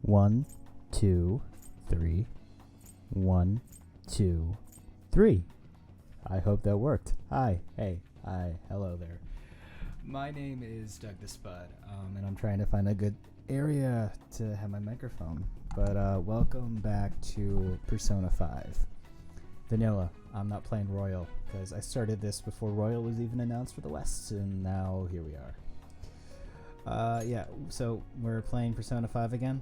1, 2, 3. 1, 2, 3. I hope that worked. Hi, hey, hi, hello there. My name is Doug the Spud, and I'm trying to find a good area to have my microphone. But welcome back to Persona 5. Vanilla. I'm not playing Royal, because I started this before Royal was even announced for the West, and now here we are. So we're playing Persona 5 again.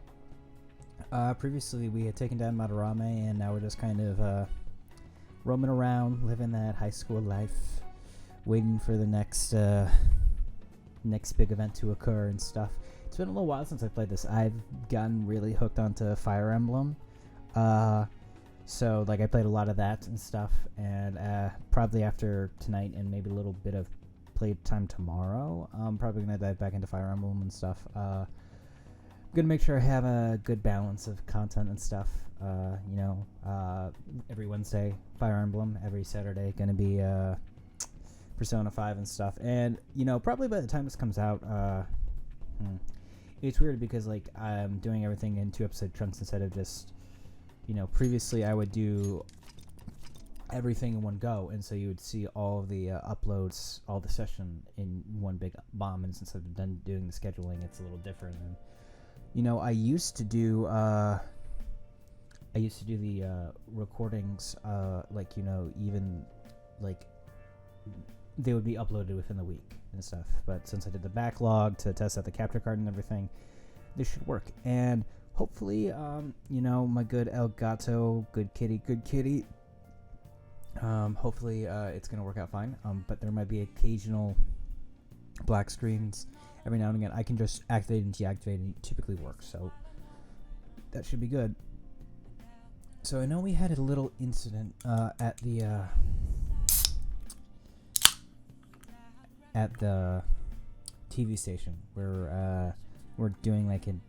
Previously we had taken down Madarame, and now we're just kind of roaming around, living that high school life, waiting for the next big event to occur and stuff. It's been a little while since I played this. I've gotten really hooked onto Fire Emblem. So like I played a lot of that and stuff, and probably after tonight and maybe a little bit of playtime tomorrow, I'm probably gonna dive back into Fire Emblem and stuff. I'm gonna make sure I have a good balance of content and stuff. Every Wednesday Fire Emblem, every Saturday gonna be Persona 5 and stuff. And probably by the time this comes out, it's weird because like I'm doing everything in 2-episode chunks instead of just previously I would do everything in one go, and so you would see all of the uploads, all the session in one big bomb, and since I've done doing the scheduling, it's a little different. And I used to do the recordings, even like they would be uploaded within the week and stuff. But since I did the backlog to test out the capture card and everything, this should work. And hopefully, my good El Gato, good kitty. Hopefully, it's gonna work out fine. But there might be occasional black screens every now and again. I can just activate and deactivate, and it typically works. So that should be good. So I know we had a little incident at the TV station where we're doing like an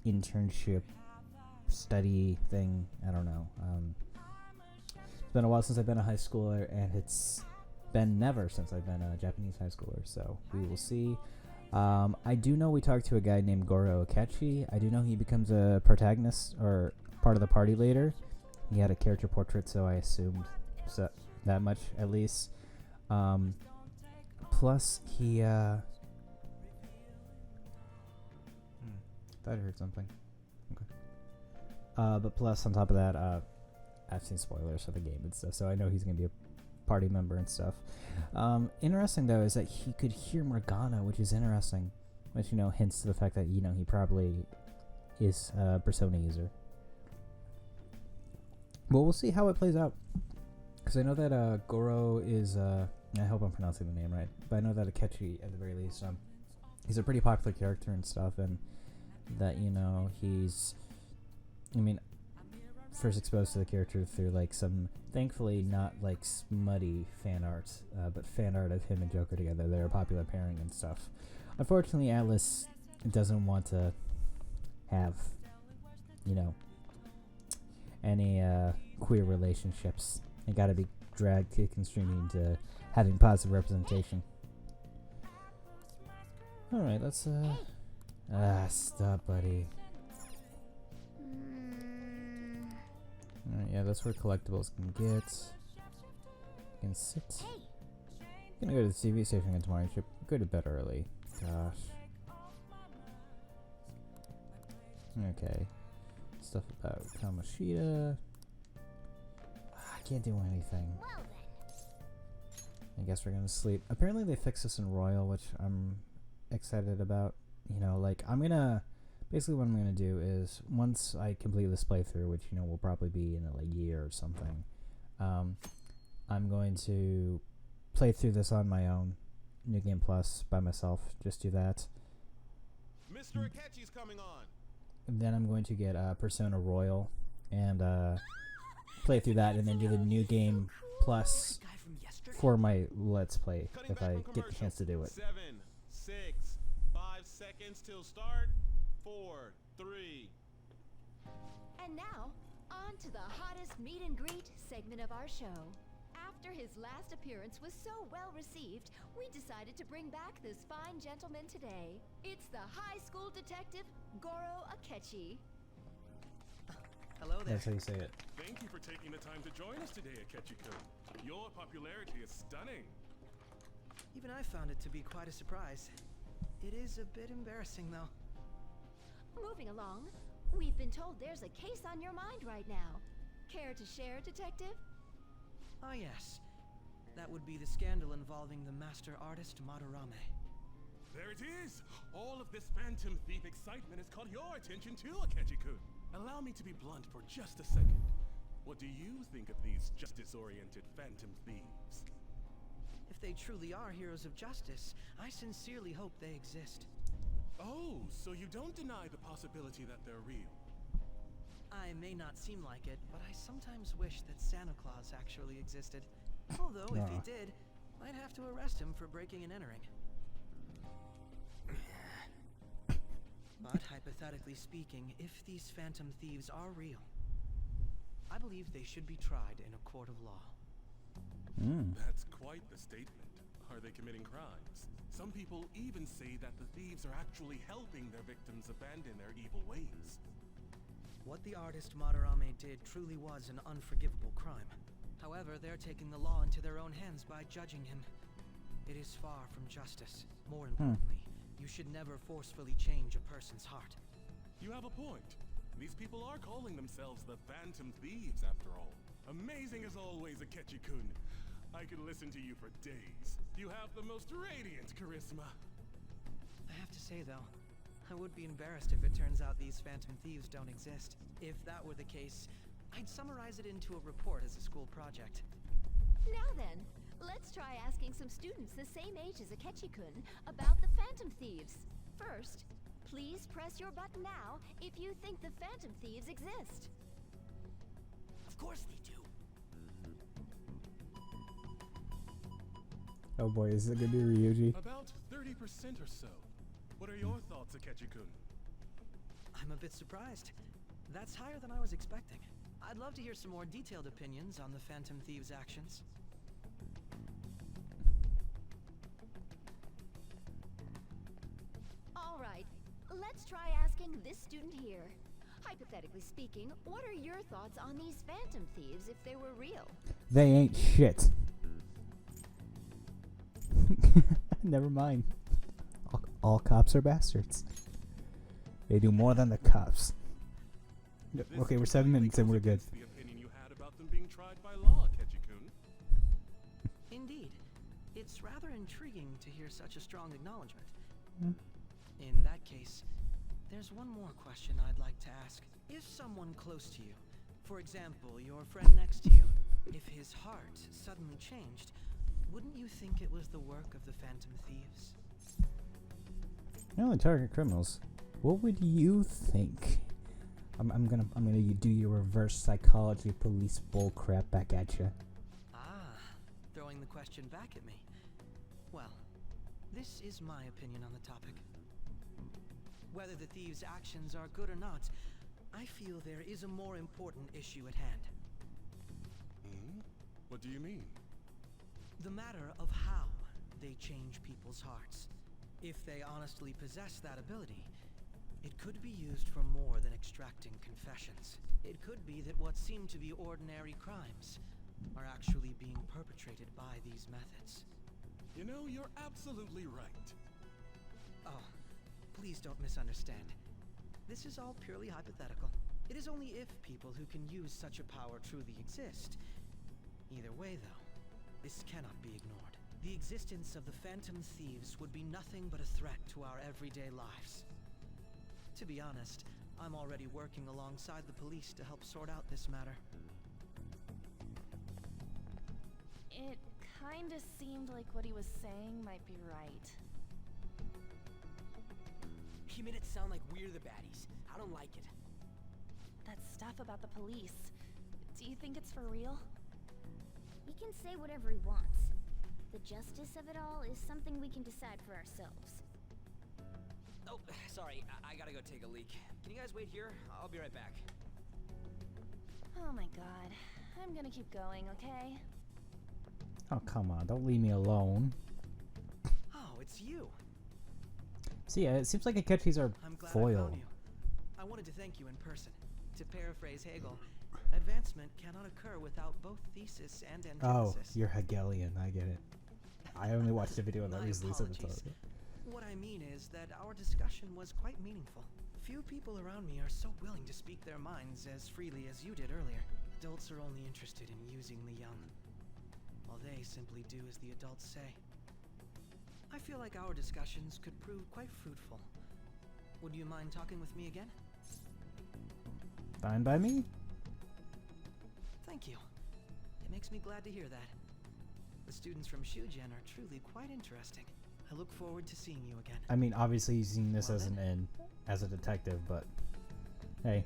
internship study thing. I don't know. It's been a while since I've been a high schooler, and it's been never since I've been a Japanese high schooler, so we will see. I do know we talked to a guy named Goro Akechi. I do know he becomes a protagonist or part of the party later. He had a character portrait, so I assumed that much at least. Plus, he thought I heard something. Okay. But plus, on top of that, I've seen spoilers for the game and stuff, so I know he's going to be a party member and stuff. Interesting, though, is that he could hear Morgana, which is interesting, which, hints to the fact that, he probably is a Persona user. Well, we'll see how it plays out, because I know that Goro is, I hope I'm pronouncing the name right, but I know that Akechi, at the very least, he's a pretty popular character and stuff, and that, he's, first exposed to the character through like some, thankfully not like smutty fan art, but fan art of him and Joker together. They're a popular pairing and stuff. Unfortunately, Atlas doesn't want to have any queer relationships. They gotta be dragged to constraining to having positive representation. Alright, let's stop, buddy. Alright, yeah, that's where collectibles can get. You can sit. I'm gonna go to the TV station again tomorrow. You should go to bed early. Gosh. Okay. Stuff about Kamoshida. I can't do anything. I guess we're gonna sleep. Apparently they fixed this in Royal, which I'm excited about. I'm gonna... Basically what I'm going to do is, once I complete this playthrough, which, will probably be in a year or something, I'm going to play through this on my own, New Game Plus, by myself, just do that. Mr. Akechi's coming on. And then I'm going to get Persona Royal, and play through that, and then do the New Game Plus for my Let's Play, if I get the chance to do it. 7, 6, 5 seconds till start. 4, 3. And now, on to the hottest meet and greet segment of our show. After his last appearance was so well received, we decided to bring back this fine gentleman today. It's the high school detective, Goro Akechi. Hello there. That's how you say it. Thank you for taking the time to join us today, Akechi-kun. Your popularity is stunning. Even I found it to be quite a surprise. It is a bit embarrassing, though. Moving along, we've been told there's a case on your mind right now. Care to share, Detective? Ah, yes. That would be the scandal involving the master artist Madarame. There it is! All of this Phantom Thief excitement has caught your attention too, Akechi-kun. Allow me to be blunt for just a second. What do you think of these justice-oriented Phantom Thieves? If they truly are heroes of justice, I sincerely hope they exist. Oh, so you don't deny the possibility that they're real? I may not seem like it, but I sometimes wish that Santa Claus actually existed. Although, if he did, I'd have to arrest him for breaking and entering. But hypothetically speaking, if these Phantom Thieves are real, I believe they should be tried in a court of law. That's quite the statement. Are they committing crimes? Some people even say that the thieves are actually helping their victims abandon their evil ways. What the artist Madarame did truly was an unforgivable crime. However, they're taking the law into their own hands by judging him. It is far from justice. More importantly, you should never forcefully change a person's heart. You have a point. These people are calling themselves the Phantom Thieves, after all. Amazing as always, Akechi-kun. I could listen to you for days. You have the most radiant charisma. I have to say, though, I would be embarrassed if it turns out these Phantom Thieves don't exist. If that were the case, I'd summarize it into a report as a school project. Now then, let's try asking some students the same age as Akechi-kun about the Phantom Thieves. First, please press your button now if you think the Phantom Thieves exist. Of course they do. Oh boy, is it gonna be Ryuji? About 30% or so. What are your thoughts, Akechi-kun? I'm a bit surprised. That's higher than I was expecting. I'd love to hear some more detailed opinions on the Phantom Thieves' actions. All right, let's try asking this student here. Hypothetically speaking, what are your thoughts on these Phantom Thieves if they were real? They ain't shit. Never mind. All cops are bastards. They do more than the cops. This Okay, we're 7 minutes and we're good. goes against the opinion you had about them being tried by law, Akechi-kun. Indeed. It's rather intriguing to hear such a strong acknowledgement. In that case, there's one more question I'd like to ask. If someone close to you, for example, your friend next to you, if his heart suddenly changed, wouldn't you think it was the work of the Phantom Thieves? You're only target criminals. What would you think? I'm gonna do your reverse psychology police bullcrap back at you. Ah, throwing the question back at me. Well, this is my opinion on the topic. Whether the thieves' actions are good or not, I feel there is a more important issue at hand. What do you mean? The matter of how they change people's hearts. If they honestly possess that ability, it could be used for more than extracting confessions. It could be that what seem to be ordinary crimes are actually being perpetrated by these methods. You know, you're absolutely right. Oh, please don't misunderstand. This is all purely hypothetical. It is only if people who can use such a power truly exist. Either way, though, this cannot be ignored. The existence of the Phantom Thieves would be nothing but a threat to our everyday lives. To be honest, I'm already working alongside the police to help sort out this matter. It kinda seemed like what he was saying might be right. He made it sound like we're the baddies. I don't like it. That stuff about the police. Do you think it's for real? He can say whatever he wants. The justice of it all is something we can decide for ourselves. Oh, sorry. I gotta go take a leak. Can you guys wait here? I'll be right back. Oh my god. I'm gonna keep going, okay? Oh, come on. Don't leave me alone. Oh, it's you. See, it seems like Akechi's our I'm glad I foil. found you. I wanted to thank you in person. To paraphrase Hegel, advancement cannot occur without both thesis and Oh, antithesis. you're Hegelian. I get it. I only watched a video on that My recently, so that's apologies. all. What I mean is that our discussion was quite meaningful. Few people around me are so willing to speak their minds as freely as you did earlier. Adults are only interested in using the young, while they simply do as the adults say. I feel like our discussions could prove quite fruitful. Would you mind talking with me again? Fine by me. Thank you. It makes me glad to hear that. The students from Showdown are truly quite interesting. I look forward to seeing you again. I mean, obviously using this Well as an then. end, as a detective, but hey.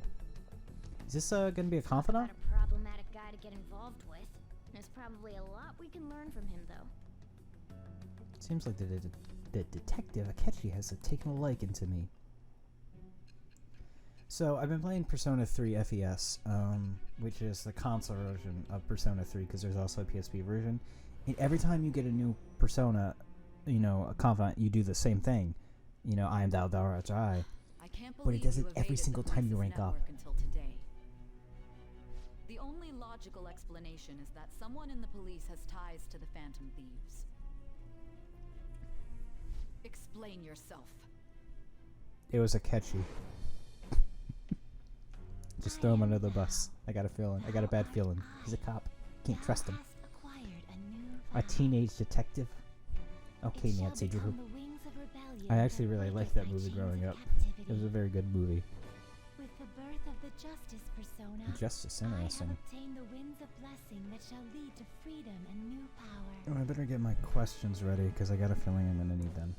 Is this gonna be a Not confidant? a problematic guy to get involved with. There's probably a lot we can learn from him, though. Seems like the detective Akechi has taken a liking to me. So I've been playing Persona 3 FES, which is the console version of Persona 3, because there's also a PSP version. And every time you get a new Persona, you know, a confidant, you do the same thing. You know, I am thou, thou art I. I can't But it believe does you it every evaded the single time you Crisis rank up. Network until today. The only logical explanation is that someone in the police has ties to the Phantom Thieves. Explain yourself. It was Akechi. Just throw him under the bus. I got a feeling. I got a bad feeling. He's a cop. Can't trust him. A teenage detective. Okay, Nancy Drew. I actually really liked that movie growing up. It was a very good movie. With the birth of the Justice persona, Justice, I have interesting. obtained the winds of blessing that shall lead to freedom and new power. Oh, I better get my questions ready because I got a feeling I'm gonna need them.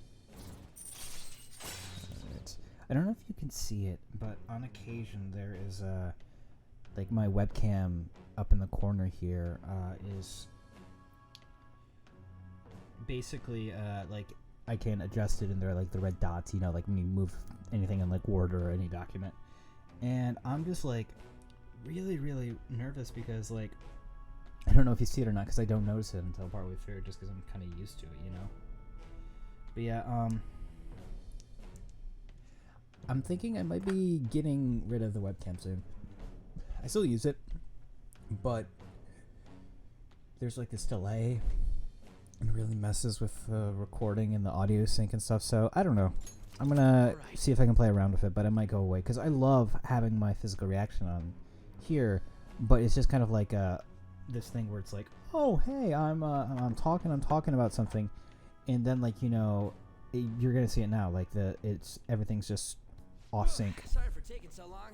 Alright. I don't know if you can see it, but on occasion there is like my webcam up in the corner here is basically like I can adjust it and there are like the red dots, you know, like when you move anything in like Word or any document. And I'm just like really, really nervous because like I don't know if you see it or not because I don't notice it until partway through just because I'm kind of used to it, you know. But yeah, I'm thinking I might be getting rid of the webcam soon. I still use it, but there's like this delay and it really messes with recording and the audio sync and stuff. So I don't know. I'm gonna see if I can play around with it, but it might go away because I love having my physical reaction on here. But it's just kind of like this thing where it's like, oh hey, I'm talking about something, and then like you know, you're gonna see it now. Like everything's just off sync. Sorry for taking so long.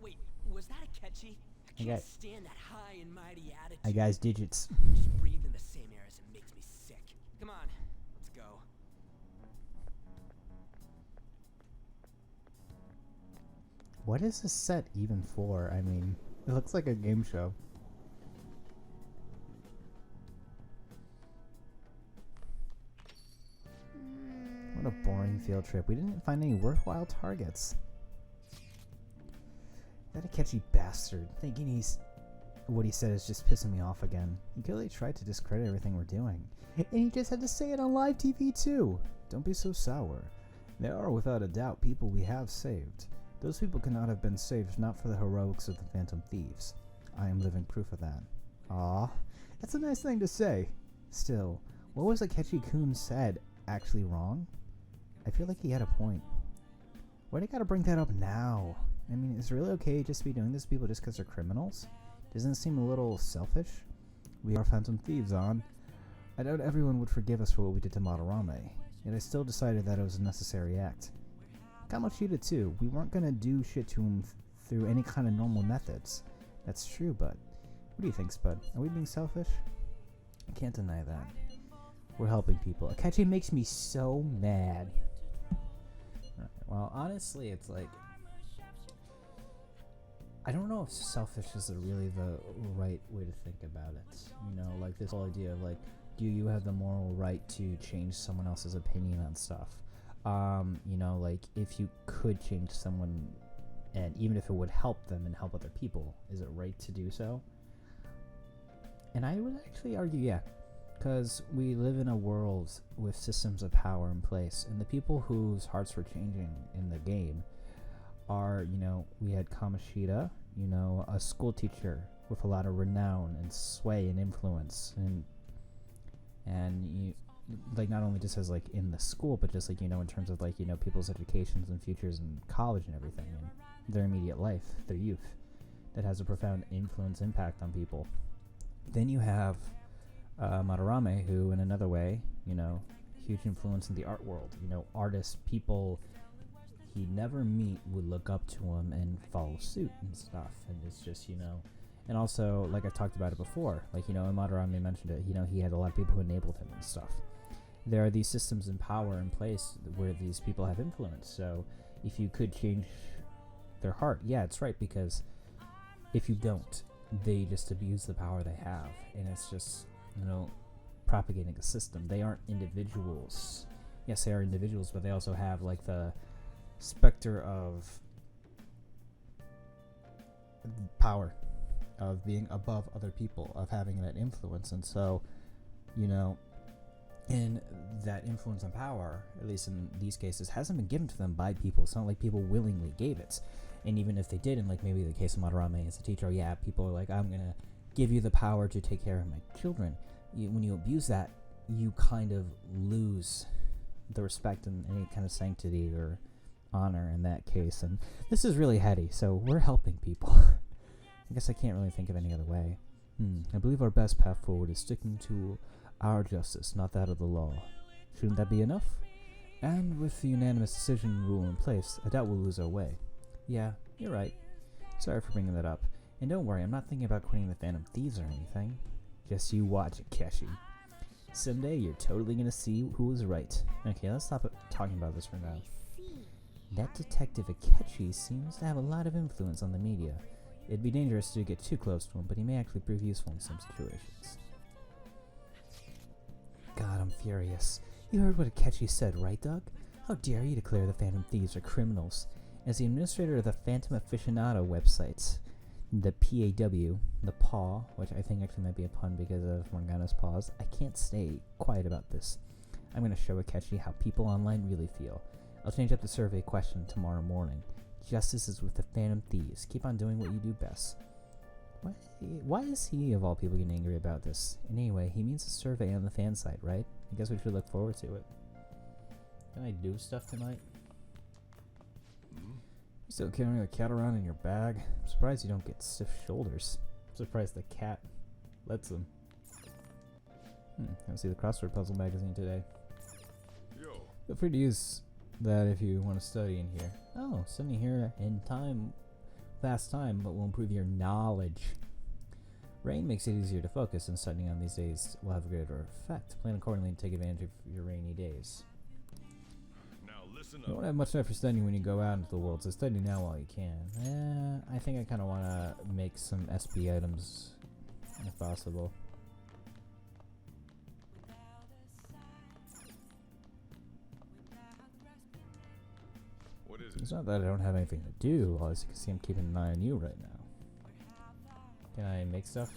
Wait, was that a catchy? I I can't got- stand that high and mighty attitude. I guys digits. Just breathe in the same air as it makes me sick. Come on, let's go. What is this set even for? I mean, it looks like a game show. What a boring field trip. We didn't find any worthwhile targets. That a catchy bastard. Thinking what he said is just pissing me off again. He clearly tried to discredit everything we're doing. And he just had to say it on live TV too. Don't be so sour. There are without a doubt people we have saved. Those people could not have been saved if not for the heroics of the Phantom Thieves. I am living proof of that. Aw, that's a nice thing to say. Still, what was Akechi-kun said actually wrong? I feel like he had a point. Why do you gotta bring that up now? I mean, is it really okay just to be doing this to people just because they're criminals? Doesn't it seem a little selfish? We are Phantom Thieves, on. I doubt everyone would forgive us for what we did to Madarame, yet I still decided that it was a necessary act. Kamoshida too, we weren't gonna do shit to him through any kind of normal methods. That's true, but what do you think, Spud? Are we being selfish? I can't deny that. We're helping people. Akechi makes me so mad. Right, well, honestly, it's like I don't know if selfish is really the right way to think about it. You know, like this whole idea of like, do you have the moral right to change someone else's opinion on stuff? You know, like if you could change someone, and even if it would help them and help other people, is it right to do so? And I would actually argue, yeah, because we live in a world with systems of power in place, and the people whose hearts were changing in the game are, we had Kamoshida, a school teacher with a lot of renown and sway and influence, and you, like, not only just as like in the school, but just like, in terms of like, people's educations and futures and college and everything, and their immediate life, their youth, that has a profound influence, impact on people. Then you have Madarame, who in another way, huge influence in the art world. Artists, people he'd never meet would look up to him and follow suit and stuff. And it's just, and also, like I've talked about it before, like, and Madarame mentioned it, he had a lot of people who enabled him and stuff. There are these systems and power in place where these people have influence. So if you could change their heart, yeah, it's right, because if you don't, they just abuse the power they have. And it's just, propagating a system. They aren't individuals. Yes, they are individuals, but they also have like the specter of power, of being above other people, of having that influence. And so, and that influence and power, at least in these cases, hasn't been given to them by people. It's not like people willingly gave it. And even if they did, in like maybe the case of Madarame as a teacher, yeah, people are like, I'm gonna give you the power to take care of my children. When you abuse that, you kind of lose the respect and any kind of sanctity or honor in that case. And this is really heady, so we're helping people. I guess I can't really think of any other way. I believe our best path forward is sticking to our justice, not that of the law. Shouldn't that be enough? And with the unanimous decision rule in place, I doubt we'll lose our way. Yeah, you're right. Sorry for bringing that up. And don't worry, I'm not thinking about quitting the Phantom Thieves or anything. Just you watch it, Keshi. Someday you're totally gonna see who was right. Okay, let's stop talking about this for now. That Detective Akechi seems to have a lot of influence on the media. It'd be dangerous to get too close to him, but he may actually prove useful in some situations. God, I'm furious. You heard what Akechi said, right, Doug? How dare you declare the Phantom Thieves are criminals? As the administrator of the Phantom Aficionado website, the PAW, the paw, which I think actually might be a pun because of Morgana's paws, I can't stay quiet about this. I'm going to show Akechi how people online really feel. I'll change up the survey question tomorrow morning. Justice is with the Phantom Thieves. Keep on doing what you do best. Why is he, of all people, getting angry about this? And anyway, he means a survey on the fan site, right? I guess we should look forward to it. Can I do stuff tonight? You still carrying a cat around in your bag? I'm surprised you don't get stiff shoulders. I'm surprised the cat lets them. I see the crossword puzzle magazine today. Yo. Feel free to use that if you want to study in here. Oh, studying here in time, fast time, but will improve your knowledge. Rain makes it easier to focus, and studying on these days will have a greater effect. Plan accordingly and take advantage of your rainy days. You won't have much time for studying when you go out into the world, so study now while you can. I think I kind of want to make some SP items, if possible. What is it? It's not that I don't have anything to do, as you can see I'm keeping an eye on you right now. Can I make stuff?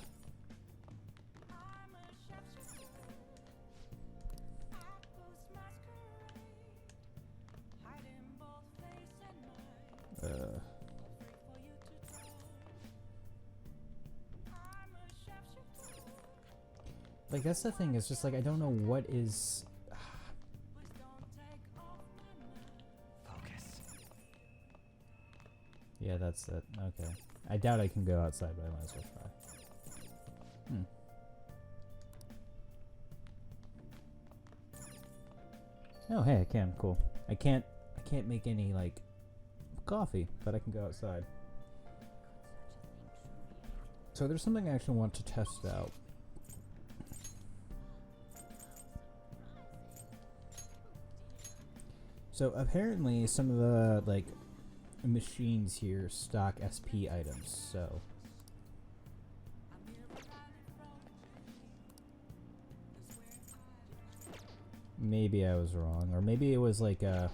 Like, that's the thing, it's just like I don't know what is. Focus. Yeah, that's it. Okay. I doubt I can go outside, but I might as well try. Oh, hey, I can. Cool. I can't make any like coffee, but I can go outside. So there's something I actually want to test out. So apparently some of the like machines here stock SP items, so maybe I was wrong, or maybe it was like a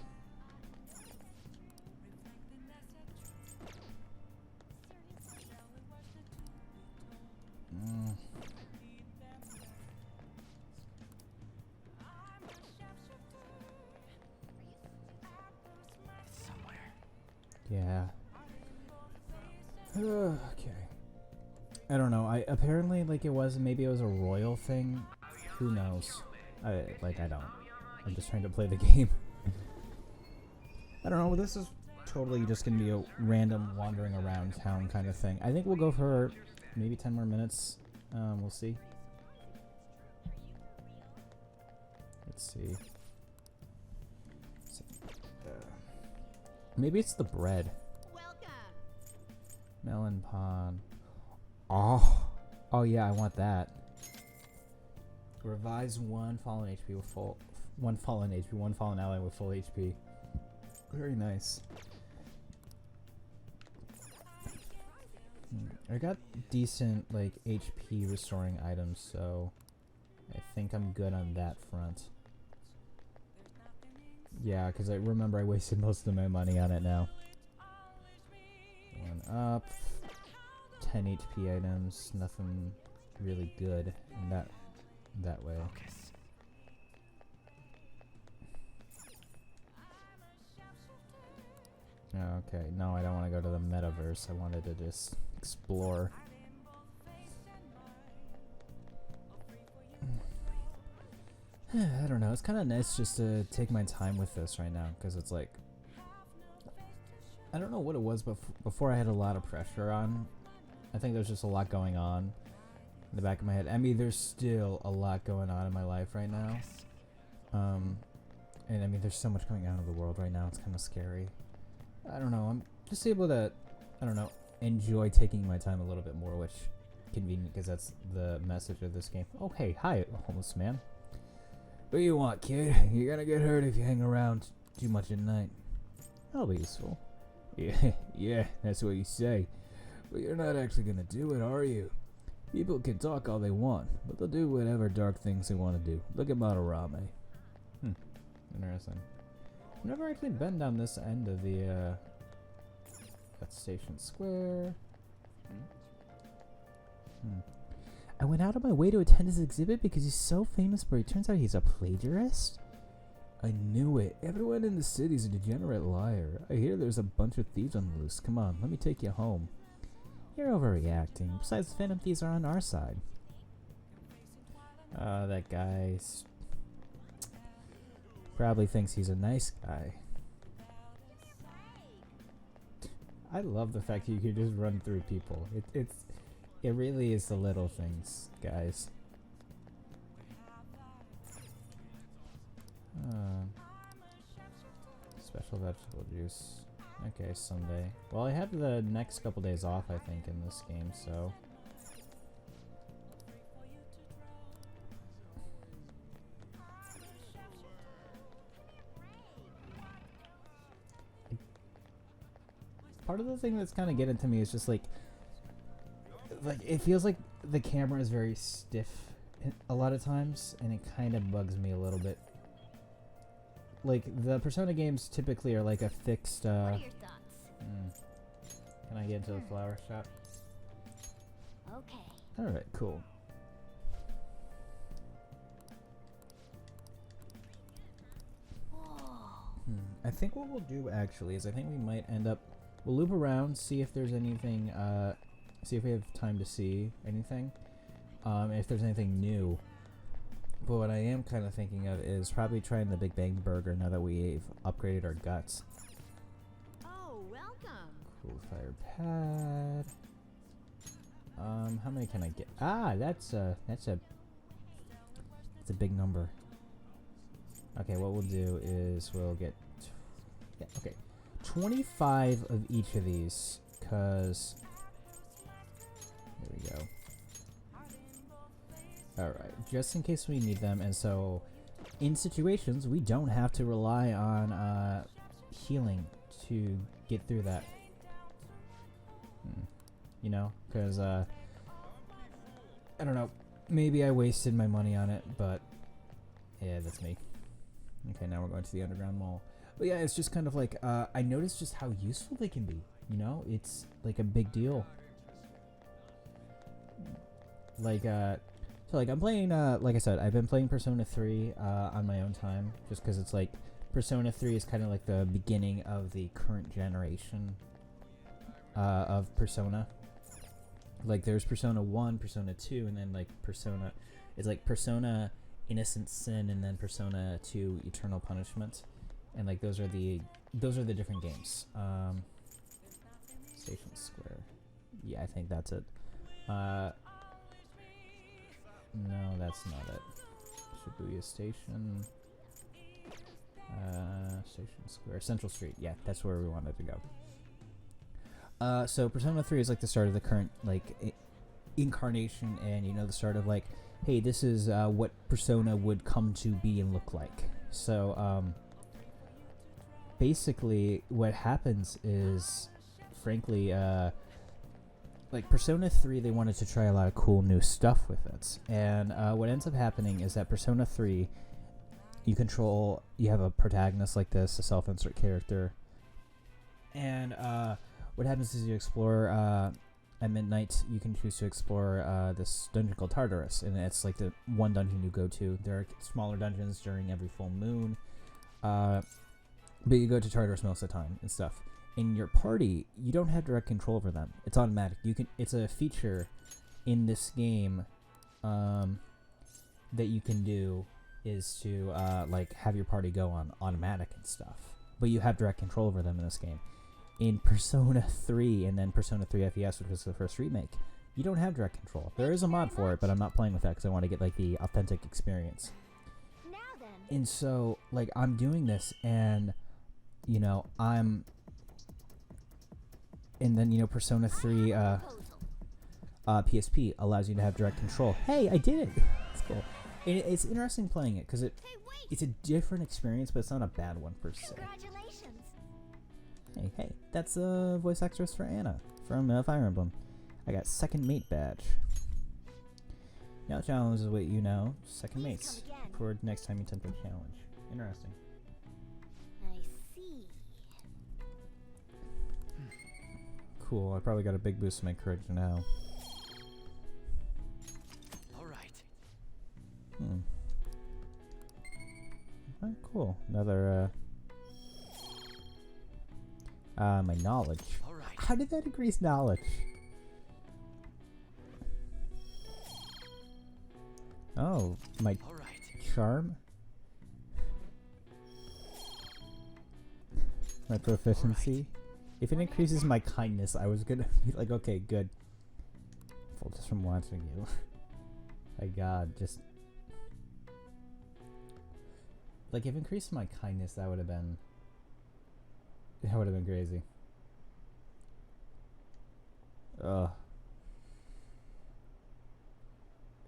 yeah. Okay. I don't know. I apparently like maybe it was a royal thing. Who knows? I don't. I'm just trying to play the game. I don't know. This is totally just gonna be a random wandering around town kind of thing. I think we'll go for maybe 10 more minutes. We'll see. Let's see. Maybe it's the bread. Welcome. Melon pond. Oh yeah, I want that. Revise one fallen HP with one fallen ally with full HP. Very nice. I got decent like HP restoring items, so I think I'm good on that front. Yeah, because I remember I wasted most of my money on it now. One up. 10 HP items. Nothing really good in that way. Okay, no, I don't want to go to the metaverse. I wanted to just explore. I don't know. It's kind of nice just to take my time with this right now, because it's like, I don't know what it was, but before I had a lot of pressure on. I think there's just a lot going on in the back of my head. I mean, there's still a lot going on in my life right now. And I mean, there's so much going on in the world right now. It's kind of scary. I don't know. I'm just able to, I don't know, enjoy taking my time a little bit more, which convenient because that's the message of this game. Oh, hey, hi, homeless man. What do you want, kid? You're gonna get hurt if you hang around too much at night. That'll be useful. Yeah, that's what you say. But you're not actually gonna do it, are you? People can talk all they want, but they'll do whatever dark things they want to do. Look at Madarame. Interesting. I've never actually been down this end of the, that Station Square. I went out of my way to attend his exhibit because he's so famous, but it turns out he's a plagiarist? I knew it. Everyone in the city's a degenerate liar. I hear there's a bunch of thieves on the loose. Come on, let me take you home. You're overreacting. Besides, the Phantom Thieves are on our side. That guy probably thinks he's a nice guy. I love the fact that you can just run through people. It really is the little things, guys. Special vegetable juice. Okay, someday. Well, I have the next couple days off, I think, in this game, so... Part of the thing that's kind of getting to me is just like it feels like the camera is very stiff a lot of times, and it kind of bugs me a little bit. Like, the Persona games typically are like a fixed, What are your thoughts? Can I get into the flower shop? Okay. Alright, cool. I think what we'll do, actually, is I think we might end up... We'll loop around, see if there's anything, see if we have time to see anything. If there's anything new. But what I am kind of thinking of is probably trying the Big Bang Burger now that we've upgraded our guts. Oh, welcome. Cool fire pad. How many can I get? Ah, that's a big number. Okay, what we'll do is we'll get 25 of each of these, cause there we go. Alright, just in case we need them, and so in situations we don't have to rely on healing to get through that. You know, because I don't know, maybe I wasted my money on it, but yeah, that's me. Okay, now we're going to the underground mall. But yeah, it's just kind of like, I noticed just how useful they can be, you know? It's like a big deal. Like, so like I'm playing, like I said, I've been playing Persona 3 on my own time, just because it's like, Persona 3 is kind of like the beginning of the current generation of Persona. Like there's Persona 1, Persona 2, and then like Persona, it's like Persona Innocent Sin, and then Persona 2 Eternal Punishment, and like those are the different games. Station Square, yeah, I think that's it. No, that's not it. Shibuya Station, Station Square, Central Street. Yeah, that's where we wanted to go. So Persona 3 is like the start of the current like incarnation, and you know the start of like, hey, this is what Persona would come to be and look like. So basically, what happens is, frankly, like Persona 3, they wanted to try a lot of cool new stuff with it, and what ends up happening is that Persona 3, you have a protagonist like this, a self-insert character, and what happens is you explore at midnight. You can choose to explore this dungeon called Tartarus, and it's like the one dungeon you go to. There are smaller dungeons during every full moon, but you go to Tartarus most of the time and stuff. In your party, you don't have direct control over them. It's automatic. It's a feature in this game that you can do, is to like have your party go on automatic and stuff, but you have direct control over them in this game. In Persona 3 and then Persona 3 FES, which was the first remake, you don't have direct control. There is a mod for it, but I'm not playing with that because I want to get like the authentic experience. Now then. And so, like, I'm doing this, and you know, and then, you know, Persona 3 PSP allows you to have direct control. Hey, I did it! It's cool. And it's interesting playing it because it's a different experience, but it's not a bad one per se. Congratulations. Hey, that's the voice actress for Anna from Fire Emblem. I got second mate badge. Now challenge is what you know, second mates. For next time you attempt a challenge. Interesting. I see. Cool, I probably got a big boost in my courage now. Alright. Oh, cool. Another, my knowledge. Alright. How did that increase knowledge? Oh, my charm? My proficiency? If it increases my kindness, I was gonna be like, okay, good. Well, just from watching you. My god, just... Like, if it increased my kindness, that would have been... That would have been crazy. Ugh.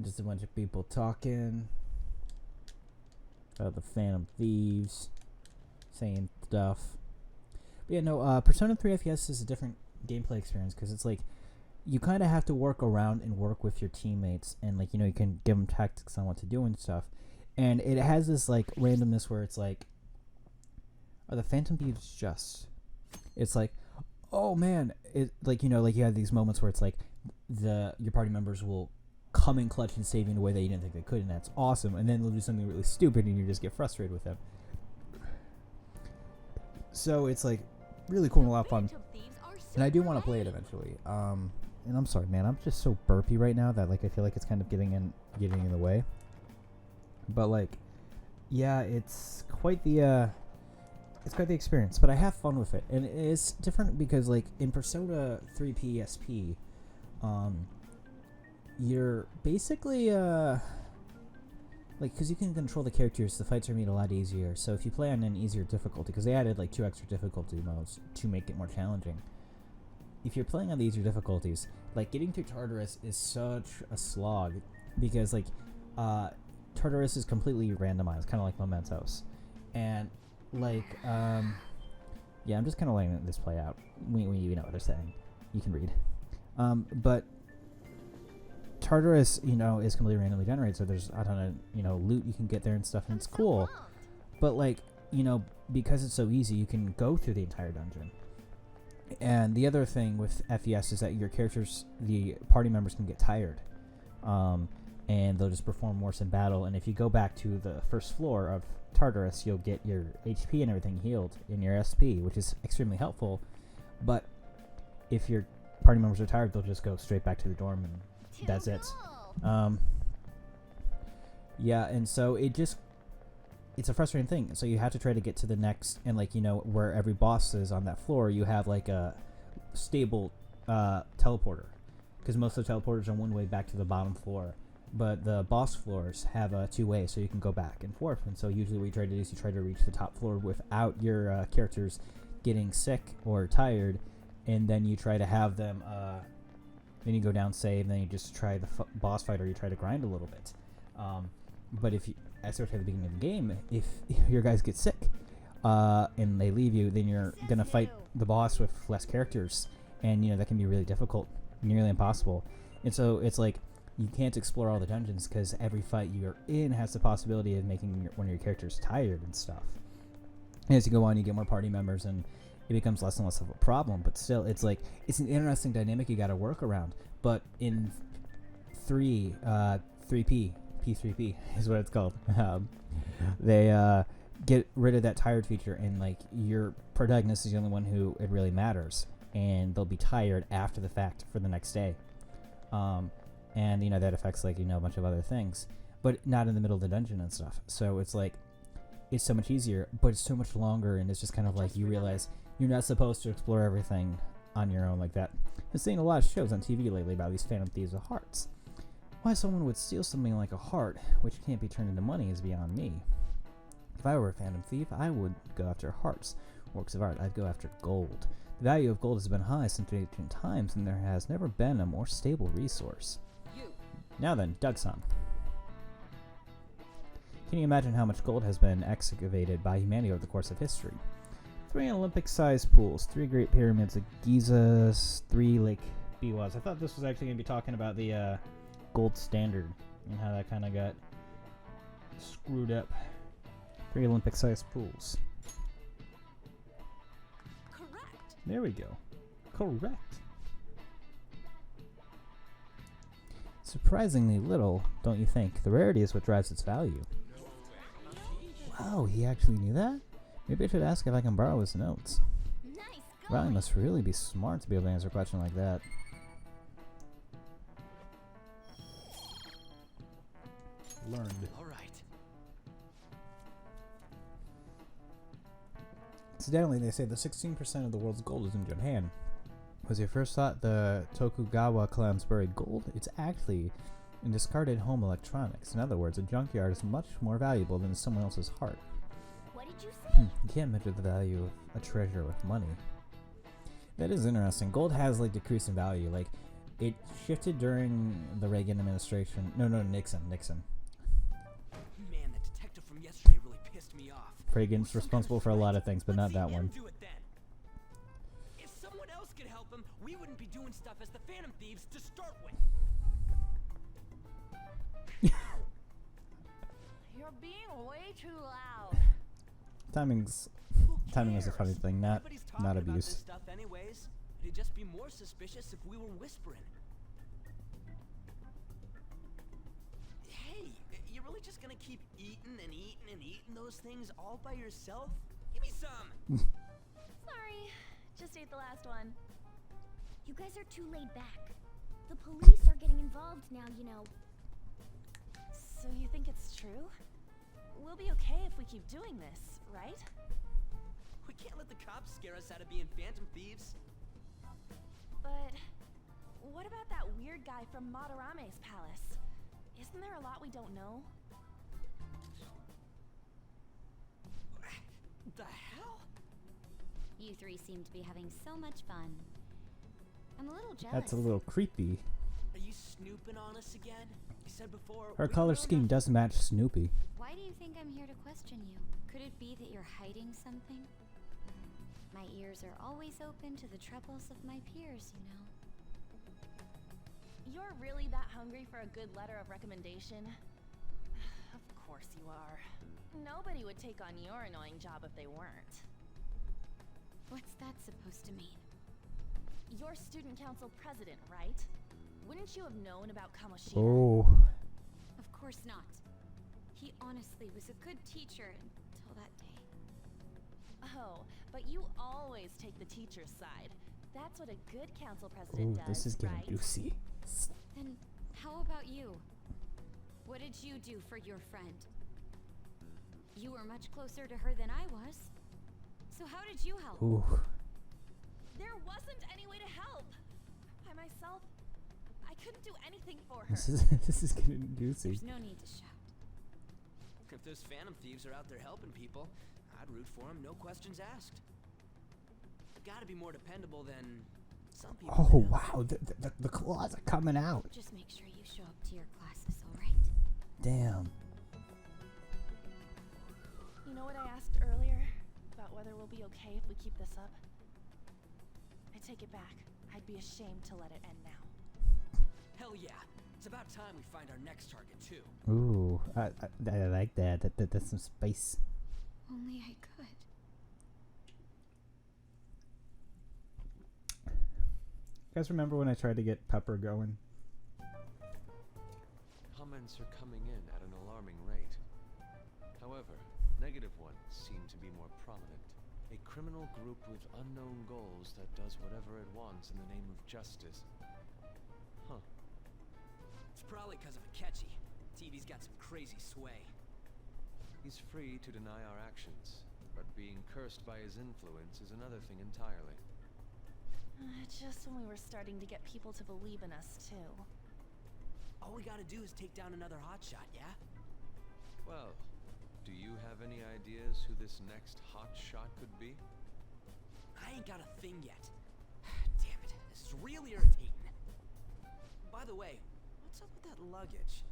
Just a bunch of people talking about the Phantom Thieves, saying stuff. But yeah, no, Persona 3 FES is a different gameplay experience because it's like you kind of have to work around and work with your teammates, and like, you know, you can give them tactics on what to do and stuff. And it has this like randomness where it's like, are the Phantom Thieves just? It's like, oh man, it like, you know, like you have these moments where it's like your party members will come in clutch and save you in a way that you didn't think they could, and that's awesome. And then they'll do something really stupid, and you just get frustrated with them. So it's like really cool and a lot of fun, and I do want to play it eventually. And I'm sorry, man, I'm just so burpy right now that like I feel like it's kind of getting in the way. But like, yeah, it's quite the experience. But I have fun with it, and it's different because like in Persona 3 PSP, you're basically like, because you can control the characters, the fights are made a lot easier. So if you play on an easier difficulty, because they added like 2 extra difficulty modes to make it more challenging. If you're playing on the easier difficulties, like getting through Tartarus is such a slog because like Tartarus is completely randomized, kind of like Mementos, and like yeah, I'm just kind of letting this play out. We you know what they're saying. You can read, but Tartarus, you know, is completely randomly generated, so there's a ton of, you know, loot you can get there and stuff, and it's cool. But like, you know, because it's so easy, you can go through the entire dungeon. And the other thing with FES is that your characters, the party members, can get tired, and they'll just perform worse in battle. And if you go back to the first floor of Tartarus, you'll get your HP and everything healed in your SP, which is extremely helpful. But if your party members are tired, they'll just go straight back to the dorm, and that's it. Yeah, and so it's a frustrating thing. So you have to try to get to the next, and like, where every boss is on that floor, you have like a stable teleporter, because most of the teleporters are one way back to the bottom floor, but the boss floors have a two-way, so you can go back and forth. And so usually what you try to do is you try to reach the top floor without your characters getting sick or tired, and then you try to have them then you go down, save, and then you just try the boss fight, or you try to grind a little bit. But if you, as I said at the beginning of the game, if your guys get sick and they leave you, then you're gonna fight the boss with less characters, and that can be really difficult, nearly impossible. And so it's like you can't explore all the dungeons, because every fight you're in has the possibility of making one of your characters tired and stuff. And as you go on, you get more party members, and it becomes less and less of a problem. But still, it's like, it's an interesting dynamic you got to work around. But in 3P is what it's called. They get rid of that tired feature, and like, your protagonist is the only one who it really matters, and they'll be tired after the fact for the next day. And that affects like a bunch of other things, but not in the middle of the dungeon and stuff. So it's like, it's so much easier, but it's so much longer, and it's just kind of like, you realize you're not supposed to explore everything on your own like that. I've seen a lot of shows on TV lately about these Phantom Thieves of hearts. Why someone would steal something like a heart, which can't be turned into money, is beyond me. If I were a Phantom Thief, I would go after hearts, works of art. I'd go after gold. The value of gold has been high since ancient times, and there has never been a more stable resource. Now then, Doug-san. Can you imagine how much gold has been excavated by humanity over the course of history? 3 Olympic-sized pools, 3 Great Pyramids of Giza, 3 Lake Biwas. I thought this was actually going to be talking about the gold standard and how that kind of got screwed up. 3 Olympic-sized pools. Correct. There we go. Correct. Surprisingly little, don't you think? The rarity is what drives its value. Wow, he actually knew that? Maybe I should ask if I can borrow his notes. Nice Riley must really be smart to be able to answer a question like that. Learned. All right. Incidentally, they say that 16% of the world's gold is in Japan. Was your first thought the Tokugawa clan's buried gold? It's actually in discarded home electronics. In other words, a junkyard is much more valuable than someone else's heart. What did you say? You can't measure the value of a treasure with money. That is interesting. Gold has like decreased in value. Like, it shifted during the Reagan administration. No, Nixon. Man, that detective from yesterday really pissed me off. Reagan's responsible for a lot of things, but not that one. Do it then. If someone else could help him, we wouldn't be doing stuff as the Phantom Thieves to start with. You're being way too loud. Timing is a funny thing, not Everybody's talking not about abuse. this stuff anyways. It'd just be more suspicious if we were whispering. Hey, you're really just gonna keep eating and eating and eating those things all by yourself? Give me some. Sorry, just ate the last one. You guys are too laid back. The police are getting involved now, you know. So you think it's true? We'll be okay if we keep doing this, right? We can't let the cops scare us out of being Phantom Thieves. But what about that weird guy from Madarame's palace? Isn't there a lot we don't know? The hell? You 3 seem to be having so much fun. I'm a little jealous. That's a little creepy. Are you snooping on us again? You said before. Her we color don't know scheme does match Snoopy. Why do you think I'm here to question you? Could it be that you're hiding something? My ears are always open to the troubles of my peers, you know. You're really that hungry for a good letter of recommendation? Of course you are. Nobody would take on your annoying job if they weren't. What's that supposed to mean? You're student council president, right? Wouldn't you have known about Kamoshida? Oh. Of course not. He honestly was a good teacher until that day. Oh, but you always take the teacher's side. That's what a good council president Ooh, does, this is getting right? juicy. Then how about you? What did you do for your friend? You were much closer to her than I was. So how did you help? Ooh. There wasn't any way to help. By myself, I couldn't do anything for her. This is getting juicy. There's no need to shout. If those Phantom Thieves are out there helping people, I'd root for them, no questions asked. Gotta be more dependable than some people. Oh I know. wow, the claws are coming out. Just make sure you show up to your classes, alright? Damn. You know what I asked earlier? About whether we'll be okay if we keep this up? I take it back. I'd be ashamed to let it end now. Hell yeah. It's about time we find our next target, too. Ooh, I like that. That's some spice. Only I could. You guys remember when I tried to get Pepper going? Comments are coming in at an alarming rate. However, negative ones seem to be more prominent. A criminal group with unknown goals that does whatever it wants in the name of justice. Huh. It's probably because of Akechi. TV's got some crazy sway. He's free to deny our actions, but being cursed by his influence is another thing entirely. Just when we were starting to get people to believe in us, too. All we gotta do is take down another hotshot, yeah? Well, do you have any ideas who this next hot shot could be? I ain't got a thing yet. Damn it, this is real irritating. By the way, what's up with that luggage?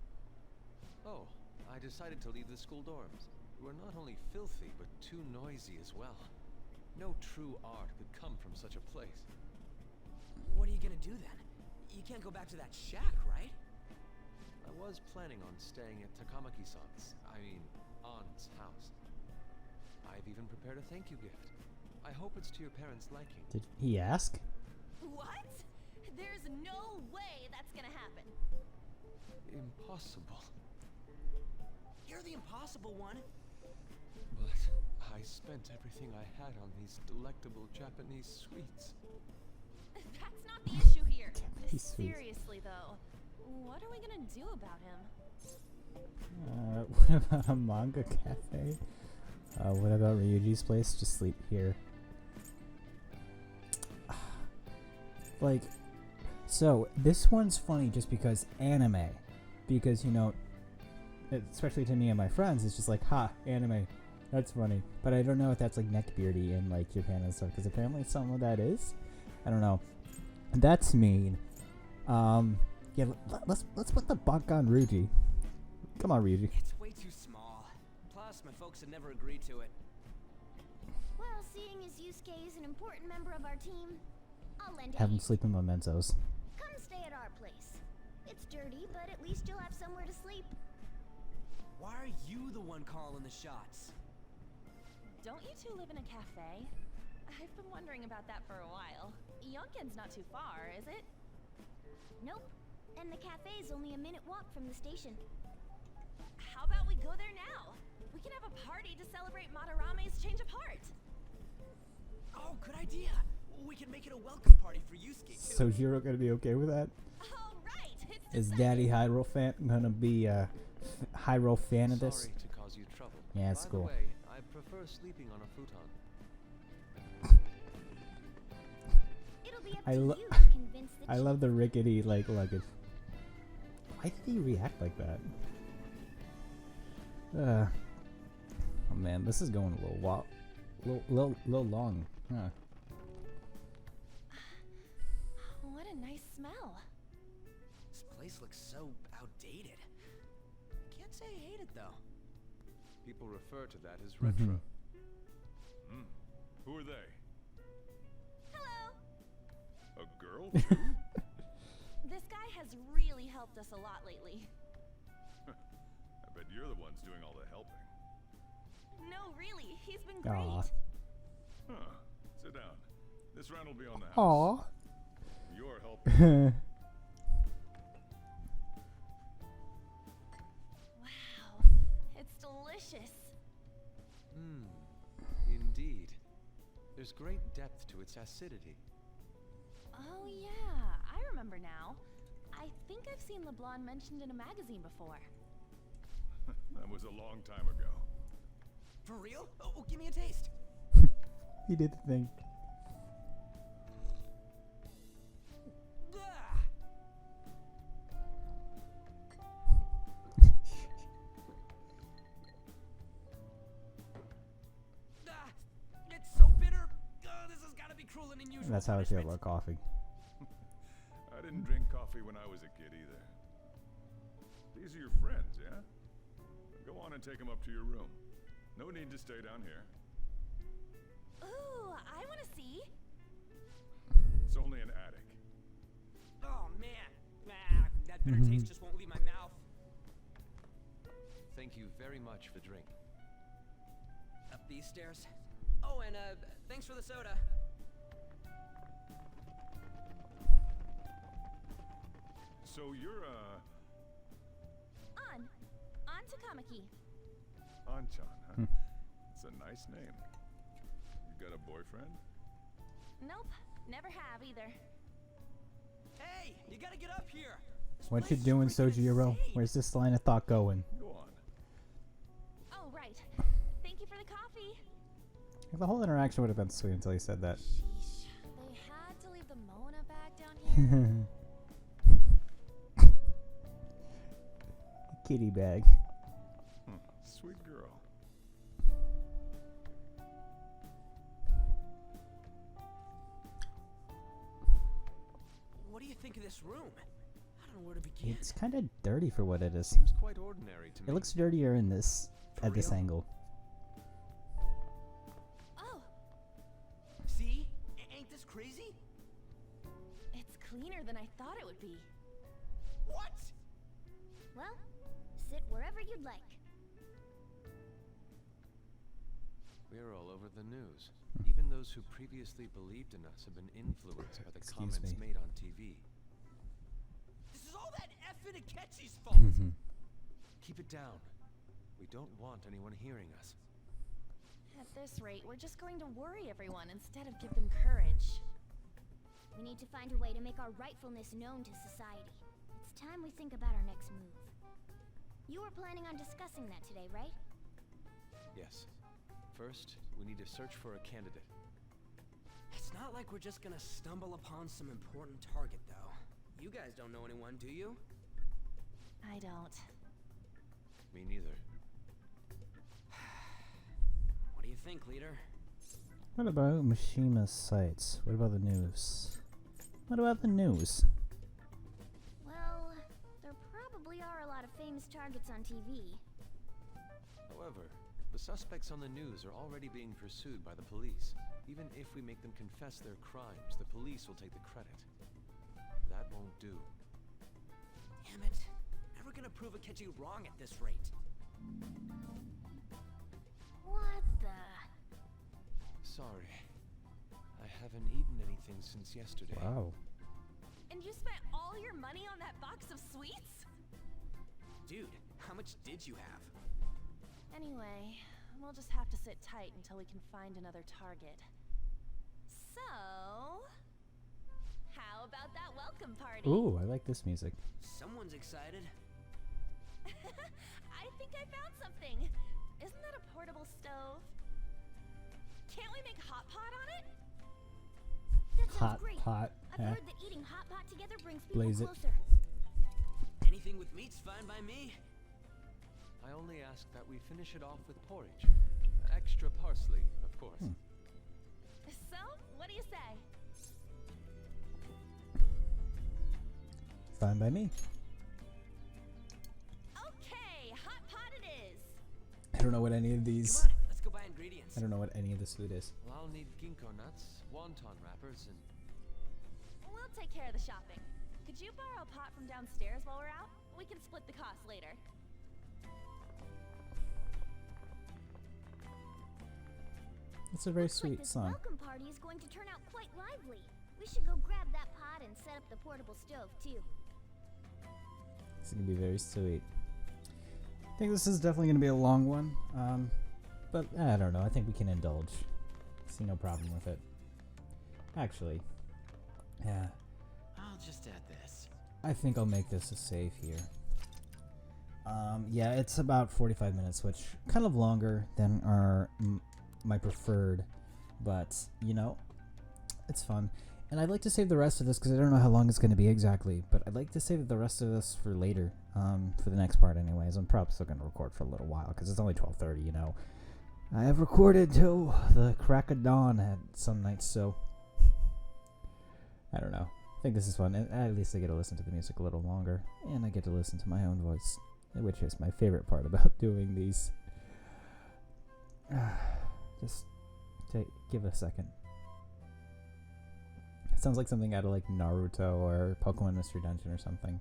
Oh, I decided to leave the school dorms. We're not only filthy, but too noisy as well. No true art could come from such a place. What are you gonna do then? You can't go back to that shack, right? I was planning on staying at Takamaki-san's, aunt's house. I've even prepared a thank you gift. I hope it's to your parents' liking. Did he ask? What? There's no way that's gonna happen. Impossible. You're the impossible one. But I spent everything I had on these delectable Japanese sweets. That's not the issue here. Japanese sweets. Seriously, though, what are we gonna do about him? What about a manga cafe? What about Ryuji's place? Just sleep here. Like, so this one's funny just because anime. Because, you know, especially to me and my friends, it's just like, ha, anime. That's funny. But I don't know if that's like neckbeardy in like Japan and stuff, because apparently some of that is. I don't know. That's mean. Yeah, let's put the bunk on Ryuji. Come on, Ryuji. It's way too small. Plus, my folks had never agreed to it. Well, seeing as Yusuke is an important member of our team, I'll lend a Have him hand. sleep in mementos. Come stay at our place. It's dirty, but at least you'll have somewhere to sleep. Why are you the one calling the shots? Don't you two live in a cafe? I've been wondering about that for a while. Yonken's not too far, is it? Nope. And the cafe's only a minute walk from the station. How about we go there now? We can have a party to celebrate Madarame's change of heart. Oh, good idea. We can make it a welcome party for Yusuke, too. So Jiro gonna be okay with that? All right, it's Is decided. Daddy Hyrule fan gonna be a Hyrule fan of this? Sorry to cause you trouble. Yeah, it's By cool. the way, I prefer sleeping on a futon. It'll be up I to lo- you to convince the I chief. love the rickety like luggage. Why did he react like that? Oh man, this is going a little long. Huh. What a nice smell. This place looks so outdated. Can't say I hate it, though. People refer to that as Mhm. retro. Who are they? Hello. A girl, too? This guy has really helped us a lot lately. I bet you're the ones doing all the helping. No, really, he's been great. Aw. Huh. Sit down. This round will be on the house. Aw. You're helping. Wow, it's delicious. Indeed. There's great depth to its acidity. Oh yeah, I remember now. I think I've seen the blonde mentioned in a magazine before. That was a long time ago. For real? Oh, give me a taste. He did the thing. Ah! Ah, it's so bitter. This has got to be cruel and unusual. That's how I feel punishment. about coffee. I didn't drink coffee when I was a kid either. These are your friends, yeah? Go on and take them up to your room. No need to stay down here. Ooh, I want to see. It's only an attic. Oh man, that bitter taste just won't leave my mouth. Thank you very much for the drink. Up these stairs. Oh, and thanks for the soda. So you're, On to Kamaki. Anchan, huh? It's a nice name. You got a boyfriend? Nope, never have either. Hey, you gotta get up here. This What place you is doing, freaking Sojiro? insane. Where's this line of thought going? Go on. Oh, right. Thank you for the coffee. The whole interaction would have been sweet until he said that. Sheesh. They had to leave the Mona bag down here. Kitty bag. Sweet girl. What do you think of this room? I don't know where to begin. It's kind of dirty for what it is. Seems quite ordinary to me. It looks dirtier in this For at this real? angle. Oh, See? Ain't this crazy? it's cleaner than I thought it would be. What? Well, sit wherever you'd like. We're all over the news. Even those who previously believed in us have been influenced by the Excuse comments me. made on TV. This is all that effing Akechi's fault. Keep it down. We don't want anyone hearing us. At this rate, we're just going to worry everyone instead of give them courage. We need to find a way to make our rightfulness known to society. It's time we think about our next move. You were planning on discussing that today, right? Yes. First, we need to search for a candidate. It's not like we're just gonna stumble upon some important target, though. You guys don't know anyone, do you? I don't. Me neither. What do you think, leader? What about Mishima's sites? What about the news? What about the news? Well, there probably are a lot of famous targets on TV. However, the suspects on the news are already being pursued by the police. Even if we make them confess their crimes, the police will take the credit. That won't do. Damn it. Never gonna prove Akechi wrong at this rate. What the? Sorry. I haven't eaten anything since yesterday. Wow. And you spent all your money on that box of sweets? Dude, how much did you have? Anyway, we'll just have to sit tight until we can find another target. So, how about that welcome party? Ooh, I like this music. Someone's excited. I think I found something. Isn't that a portable stove? Can't we make hot pot on it? That sounds Hot great. pot. I've eh? heard that eating hot pot together brings people Blaze it. closer. Anything with meat's fine by me. I only ask that we finish it off with porridge. Extra parsley, of course. So, what do you say? Fine by me. Okay, hot pot it is. I don't know what any of these. Come on, let's go buy ingredients. I don't know what any of this food is. Well, I'll need ginkgo nuts, wonton wrappers, and We'll take care of the shopping. Could you borrow a pot from downstairs while we're out? We can split the cost later. It's a very Looks like sweet this song. welcome party is going to turn out quite lively. We should go grab that pot and set up the portable stove too. It's gonna be very sweet. I think this is definitely gonna be a long one. But I don't know. I think we can indulge. See no problem with it. Actually, Yeah. I'll just add this. I think I'll make this a save here. Yeah, it's about 45 minutes, which kind of longer than my preferred, but you know, it's fun. And I'd like to save the rest of this because I don't know how long it's going to be exactly, but I'd like to save the rest of this for later, for the next part anyways. I'm probably still going to record for a little while because it's only 12:30, you know. I have recorded till the crack of dawn at some nights, so I don't know. I think this is fun. At least I get to listen to the music a little longer, and I get to listen to my own voice, which is my favorite part about doing these. Just give it a second. It sounds like something out of like Naruto or Pokemon Mystery Dungeon or something.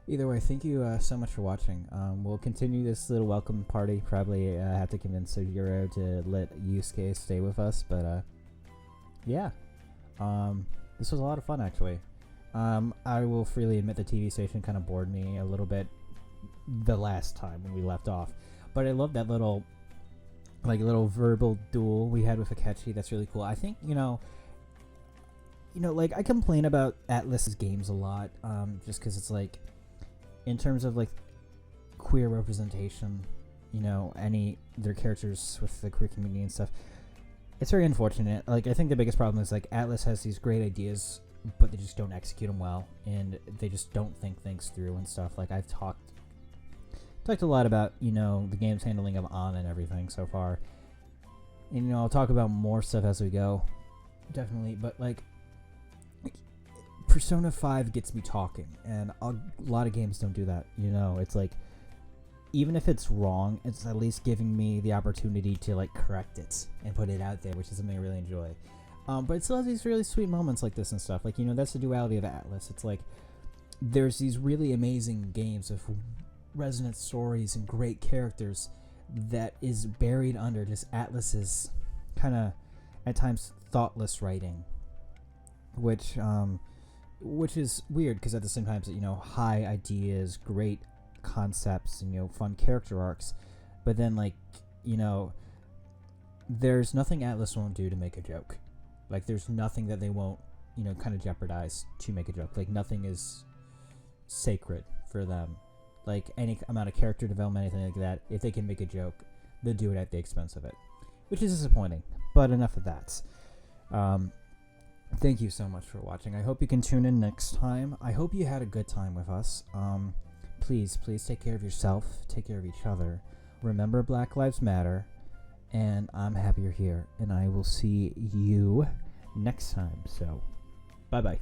Either way, thank you so much for watching. We'll continue this little welcome party. Probably have to convince Sojiro to let Yusuke stay with us, but yeah. This was a lot of fun, actually. I will freely admit the TV station kind of bored me a little bit the last time when we left off, but I love that little verbal duel we had with Akechi. That's really cool. I think you know, like I complain about Atlus's games a lot, just because it's like, in terms of like queer representation, you know, their characters with the queer community and stuff. It's very unfortunate. Like, I think the biggest problem is like Atlus has these great ideas, but they just don't execute them well, and they just don't think things through and stuff. Like, I've talked a lot about, you know, the game's handling of On and everything so far, and you know, I'll talk about more stuff as we go, definitely. But like, Persona 5 gets me talking, and a lot of games don't do that. You know, it's like, even if it's wrong, it's at least giving me the opportunity to like correct it and put it out there, which is something I really enjoy. But it still has these really sweet moments like this and stuff. Like, you know, that's the duality of Atlus. It's like, there's these really amazing games of resonant stories and great characters that is buried under just Atlus's kind of, at times, thoughtless writing, which is weird because at the same time, you know, high ideas, great concepts, and you know, fun character arcs, but then like, you know, there's nothing Atlus won't do to make a joke. Like, there's nothing that they won't, you know, kind of jeopardize to make a joke. Like, nothing is sacred for them. Like, any amount of character development, anything like that, if they can make a joke, they'll do it at the expense of it, which is disappointing. But enough of that. Thank you so much for watching. I hope you can tune in next time. I hope you had a good time with us. Please take care of yourself, take care of each other. Remember, Black Lives Matter, and I'm happy you're here, and I will see you next time. So, bye-bye.